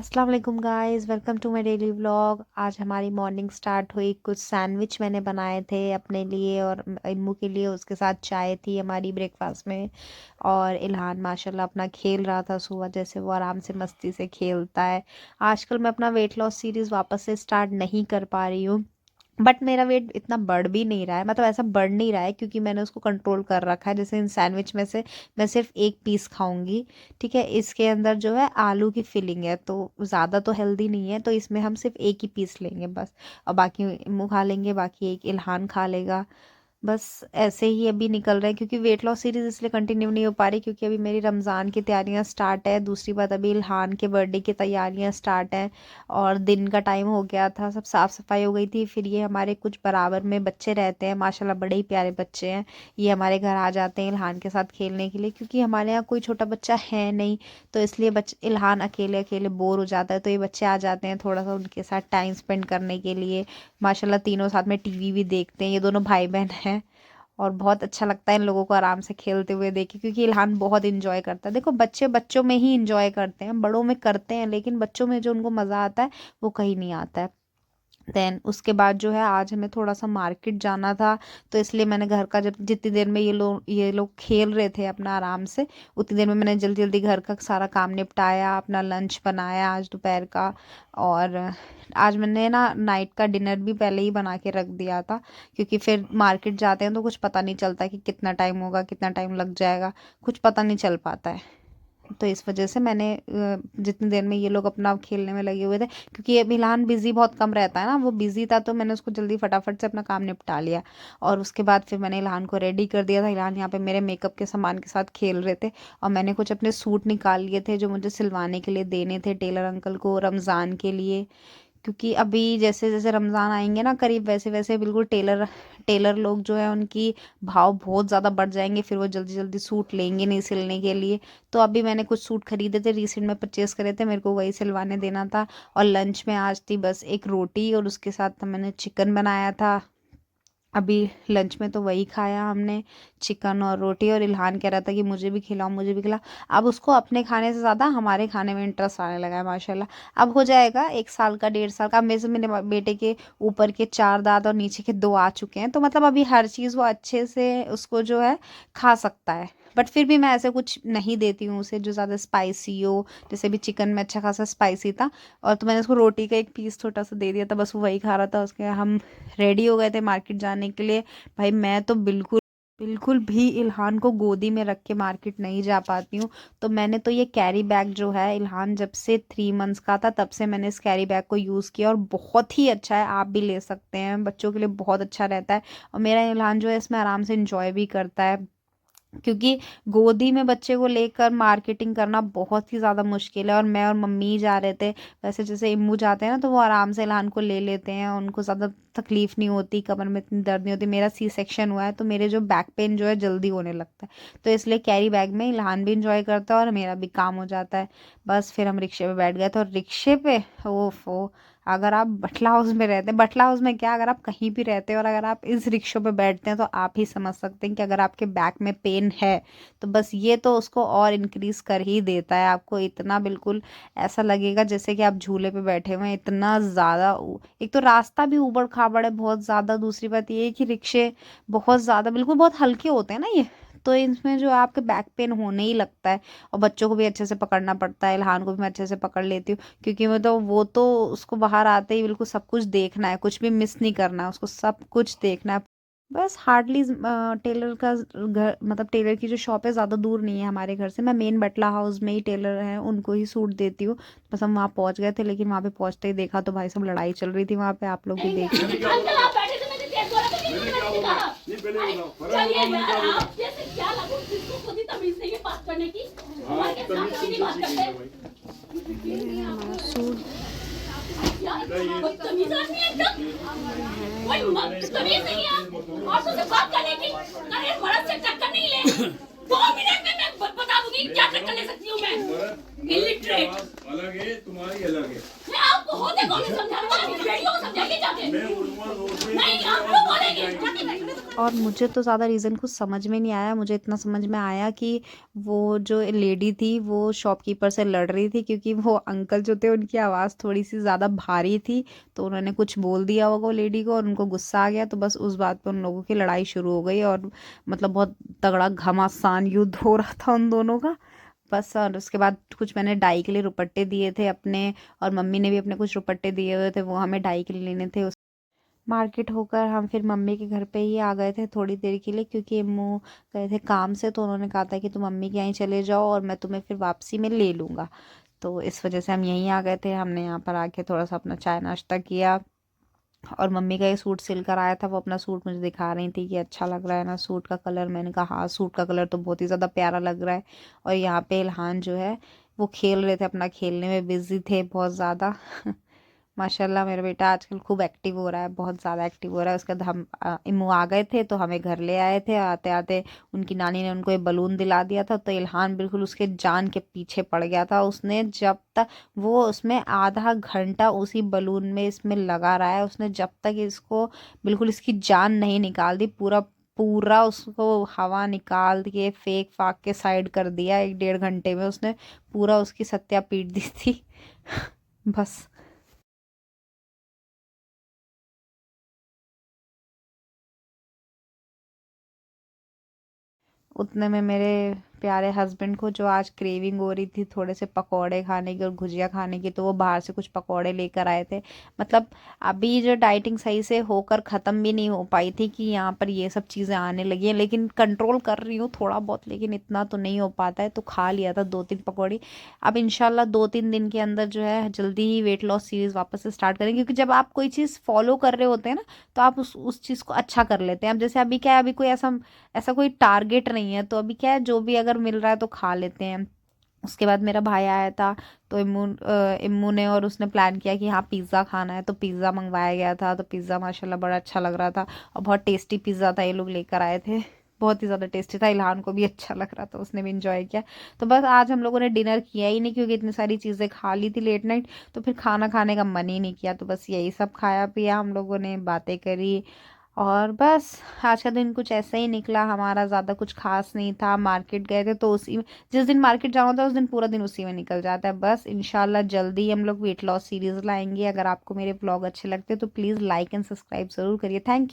अस्सलाम वालेकुम guys, welcome to my daily vlog. आज हमारी मॉर्निंग स्टार्ट हुई। कुछ सैंडविच मैंने बनाए थे अपने लिए और इम्मू के लिए। उसके साथ चाय थी हमारी ब्रेकफास्ट में। और इल्हान माशाल्लाह अपना खेल रहा था सुबह, जैसे वो आराम से मस्ती से खेलता है। आजकल मैं अपना वेट लॉस सीरीज़ वापस से स्टार्ट नहीं कर पा रही हूँ, बट मेरा वेट इतना बढ़ भी नहीं रहा है। मतलब ऐसा बढ़ नहीं रहा है क्योंकि मैंने उसको कंट्रोल कर रखा है। जैसे इन सैंडविच में से मैं सिर्फ एक पीस खाऊंगी, ठीक है। इसके अंदर जो है आलू की फिलिंग है, तो ज़्यादा तो हेल्दी नहीं है, तो इसमें हम सिर्फ एक ही पीस लेंगे बस। और बाकी मुँह खा लेंगे, बाकी एक इल्हान खा लेगा। बस ऐसे ही अभी निकल रहा है क्योंकि वेट लॉस सीरीज इसलिए कंटिन्यू नहीं हो पा रही क्योंकि अभी मेरी रमज़ान की तैयारियां स्टार्ट है। दूसरी बात, अभी इल्हान के बर्थडे की तैयारियां स्टार्ट हैं और दिन का टाइम हो गया था, सब साफ़ सफाई हो गई थी। फिर ये हमारे कुछ बराबर में बच्चे रहते हैं, माशाल्लाह बड़े ही प्यारे बच्चे हैं। ये हमारे घर आ जाते हैं इल्हान के साथ खेलने के लिए, क्योंकि हमारे यहाँ कोई छोटा बच्चा है नहीं, तो इसलिए इल्हान अकेले अकेले बोर हो जाता है, तो ये बच्चे आ जाते हैं थोड़ा सा उनके साथ टाइम स्पेंड करने के लिए। माशाल्लाह तीनों साथ में टीवी भी देखते हैं, ये दोनों भाई बहन हैं। और बहुत अच्छा लगता है इन लोगों को आराम से खेलते हुए देखे, क्योंकि इल्हान बहुत इंजॉय करता है। देखो, बच्चे बच्चों में ही इंजॉय करते हैं, बड़ों में करते हैं, लेकिन बच्चों में जो उनको मज़ा आता है वो कहीं नहीं आता है। देन उसके बाद जो है, आज हमें थोड़ा सा मार्केट जाना था, तो इसलिए मैंने घर का, जब जितनी देर में ये लोग खेल रहे थे अपना आराम से, उतनी देर में मैंने जल्दी जल्दी घर का सारा काम निपटाया, अपना लंच बनाया आज दोपहर का। और आज मैंने ना नाइट का डिनर भी पहले ही बना के रख दिया था, क्योंकि फिर मार्केट जाते हैं तो कुछ पता नहीं चलता कि कितना टाइम होगा, कितना टाइम लग जाएगा, कुछ पता नहीं चल पाता है। तो इस वजह से मैंने जितनी देर में ये लोग अपना खेलने में लगे हुए थे, क्योंकि ये मिलान बिजी बहुत कम रहता है ना, वो बिजी था, तो मैंने उसको जल्दी फटाफट से अपना काम निपटा लिया। और उसके बाद फिर मैंने इल्हान को रेडी कर दिया था। इल्हान यहाँ पे मेरे मेकअप के सामान के साथ खेल रहे थे, और मैंने कुछ अपने सूट निकाल लिए थे जो मुझे सिलवाने के लिए देने थे टेलर अंकल को रमज़ान के लिए। क्योंकि अभी जैसे जैसे रमज़ान आएंगे ना करीब, वैसे वैसे बिल्कुल टेलर टेलर लोग जो है उनकी भाव बहुत ज़्यादा बढ़ जाएंगे, फिर वो जल्दी जल्दी सूट लेंगे नहीं सिलने के लिए। तो अभी मैंने कुछ सूट खरीदे थे, रिसेंट में परचेस करे थे, मेरे को वही सिलवाने देना था। और लंच में आज थी बस एक रोटी, और उसके साथ मैंने चिकन बनाया था। अभी लंच में तो वही खाया हमने, चिकन और रोटी। और इल्हान कह रहा था कि मुझे भी खिलाओ, मुझे भी खिलाओ। अब उसको अपने खाने से ज़्यादा हमारे खाने में इंटरेस्ट आने लगा है माशाल्लाह। अब हो जाएगा 1 साल का, 1.5 साल का। अब मेरे बेटे के ऊपर के 4 दांत और नीचे के 2 आ चुके हैं, तो मतलब अभी हर चीज़ वो अच्छे से उसको जो है खा सकता है। बट फिर भी मैं ऐसे कुछ नहीं देती हूँ उसे जो ज़्यादा स्पाइसी हो। जैसे भी चिकन में अच्छा खासा स्पाइसी था, और तो मैंने उसको रोटी का एक पीस छोटा सा दे दिया था, बस वो वही खा रहा था। उसके हम रेडी हो गए थे मार्केट जाने के लिए। भाई मैं तो बिल्कुल बिल्कुल भी इल्हान को गोदी में रख के मार्केट नहीं जा पाती हूँ। तो मैंने तो ये कैरी बैग जो है, इल्हान जब से 3 मंथ्स का था तब से मैंने इस कैरी बैग को यूज़ किया, और बहुत ही अच्छा है। आप भी ले सकते हैं, बच्चों के लिए बहुत अच्छा रहता है। और मेरा इल्हान जो है इसमें आराम से इंजॉय भी करता है, क्योंकि गोदी में बच्चे को लेकर मार्केटिंग करना बहुत ही ज़्यादा मुश्किल है। और मैं और मम्मी जा रहे थे। वैसे जैसे इम्मू जाते हैं ना, तो वो आराम से इल्हान को ले लेते हैं, उनको ज़्यादा तकलीफ़ नहीं होती, कमर में इतनी दर्द नहीं होती। मेरा सी सेक्शन हुआ है, तो मेरे जो बैक पेन जो है जल्दी होने लगता है, तो इसलिए कैरी बैग में इल्हान भी इंजॉय करता है और मेरा भी काम हो जाता है। बस फिर हम रिक्शे पे बैठ गए थे, और रिक्शे पे ओफो, अगर आप बटला हाउस में रहते हैं, बटला हाउस में क्या, अगर आप कहीं भी रहते हैं और अगर आप इस रिक्शों पे बैठते हैं, तो आप ही समझ सकते हैं कि अगर आपके बैक में पेन है, तो बस ये तो उसको और इंक्रीज कर ही देता है। आपको इतना बिल्कुल ऐसा लगेगा जैसे कि आप झूले पे बैठे हुए हैं, इतना ज़्यादा। एक तो रास्ता भी ऊबड़ खाबड़ है बहुत ज़्यादा, दूसरी बात ये है कि रिक्शे बहुत ज़्यादा बिल्कुल बहुत हल्के होते हैं ना ये, तो इसमें जो है आपके बैक पेन होने ही लगता है। और बच्चों को भी अच्छे से पकड़ना पड़ता है, इल्हान को भी मैं अच्छे से पकड़ लेती हूँ, क्योंकि वो तो उसको बाहर आते ही बिल्कुल सब कुछ देखना है, कुछ भी मिस नहीं करना है, उसको सब कुछ देखना है। बस हार्डली टेलर का घर, मतलब टेलर की जो शॉप है ज़्यादा दूर नहीं है हमारे घर से। मैं मेन बटला हाउस में ही टेलर है उनको ही सूट देती हूँ। बस हम वहाँ पहुँच गए थे, लेकिन वहाँ पे पहुँचते ही देखा तो भाई सब लड़ाई चल रही थी वहाँ पे, आप लोग भी देख रहे हैं। ये है हमारा सूट। बदतमीज आदमी है एकदम। कोई तमीज नहीं है। औरतों से बात करने की, अरे मर्द से टक्कर नहीं ले। 2 मिनट में मैं बता दूंगी क्या टक्कर ले सकती हूँ मैं। इलिटरेट अलग है, तुम्हारी अलग है। मैं आपको होते कौन समझाऊंगा, बेटियों को समझाइए जाके। मैं नहीं, आप लोग बोलेंगे जाके। और मुझे तो ज़्यादा रीज़न कुछ समझ में नहीं आया। मुझे इतना समझ में आया कि वो जो लेडी थी वो शॉपकीपर से लड़ रही थी, क्योंकि वो अंकल जो थे उनकी आवाज़ थोड़ी-सी ज़्यादा भारी थी, तो उन्होंने कुछ बोल दिया होगा वो लेडी को और उनको गुस्सा आ गया, तो बस उस बात पे उन लोगों की लड़ाई शुरू हो गई और मतलब बहुत तगड़ा घमासान युद्ध हो रहा था उन दोनों का। बस और उसके बाद कुछ मैंने डाई के लिए दुपट्टे दिए थे अपने, और मम्मी ने भी अपने कुछ दुपट्टे दिए हुए थे, वो हमें डाई के लिए लेने थे। मार्केट होकर हम फिर मम्मी के घर पे ही आ गए थे थोड़ी देर के लिए, क्योंकि अम्मू गए थे काम से, तो उन्होंने कहा था कि तुम मम्मी के यहाँ चले जाओ और मैं तुम्हें फिर वापसी में ले लूँगा। तो इस वजह से हम यहीं आ गए थे। हमने यहाँ पर आके थोड़ा सा अपना चाय नाश्ता किया, और मम्मी का ये सूट सिल कर आया था, वो अपना सूट मुझे दिखा रही थी कि अच्छा लग रहा है ना सूट का कलर। मैंने कहा हाँ, सूट का कलर तो बहुत ही ज़्यादा प्यारा लग रहा है। और यहाँ पे इल्हान जो है वो खेल रहे थे, अपना खेलने में बिजी थे बहुत ज़्यादा। माशाल्लाह मेरा बेटा आजकल खूब एक्टिव हो रहा है, बहुत ज़्यादा एक्टिव हो रहा है। उसके बाद हम इम्मू आ गए थे तो हमें घर ले आए थे। आते आते उनकी नानी ने उनको ये बलून दिला दिया था, तो इल्हान बिल्कुल उसके जान के पीछे पड़ गया था। उसने जब तक वो उसमें आधा घंटा उसी बलून में इसमें लगा रहा है, उसने जब तक इसको बिल्कुल इसकी जान नहीं निकाल दी, पूरा पूरा उसको हवा निकाल के फेंक फाक के साइड कर दिया। 1 डेढ़ घंटे में उसने पूरा उसकी सत्या पीट दी थी। बस। उतने में मेरे प्यारे हस्बैंड को जो आज क्रेविंग हो रही थी थोड़े से पकौड़े खाने की और गुजिया खाने की, तो वो बाहर से कुछ पकौड़े लेकर आए थे। मतलब अभी जो डाइटिंग सही से होकर ख़त्म भी नहीं हो पाई थी कि यहाँ पर ये सब चीज़ें आने लगी हैं, लेकिन कंट्रोल कर रही हूँ थोड़ा बहुत, लेकिन इतना तो नहीं हो पाता है। तो खा लिया था 2-3 पकौड़ी। अब इंशाल्लाह 2-3 दिन के अंदर जो है जल्दी ही वेट लॉस सीरीज़ वापस से स्टार्ट करेंगे, क्योंकि जब आप कोई चीज़ फॉलो कर रहे होते हैं ना, तो आप उस चीज़ को अच्छा कर लेते हैं। अब जैसे अभी क्या है, अभी कोई ऐसा ऐसा कोई टारगेट नहीं है, तो अभी क्या है, जो भी अगर मिल रहा है तो खा लेते हैं। उसके बाद मेरा भाई आया था, तो इम्मू ने और उसने प्लान किया कि हाँ पिज़्ज़ा खाना है, तो पिज़्ज़ा मंगवाया गया था। तो पिज़्ज़ा माशाल्लाह बड़ा अच्छा लग रहा था, और बहुत टेस्टी पिज़्ज़ा था, ये लोग लेकर आए थे। बहुत ही ज़्यादा टेस्टी था, इल्हान को भी अच्छा लग रहा था, उसने भी इंजॉय किया। तो बस आज हम लोगों ने डिनर किया ही नहीं, क्योंकि इतनी सारी चीज़ें खा ली थी लेट नाइट, तो फिर खाना खाने का मन ही नहीं किया। तो बस यही सब खाया पिया हम लोगों ने, बातें करी, और बस आज का दिन कुछ ऐसा ही निकला हमारा। ज़्यादा कुछ खास नहीं था। मार्केट गए थे तो उसी में, जिस दिन मार्केट जाना होता है उस दिन पूरा दिन उसी में निकल जाता है। बस इंशाल्लाह जल्दी हम लोग वेट लॉस सीरीज़ लाएंगे। अगर आपको मेरे ब्लॉग अच्छे लगते हैं तो प्लीज़ लाइक एंड सब्सक्राइब ज़रूर करिए। थैंक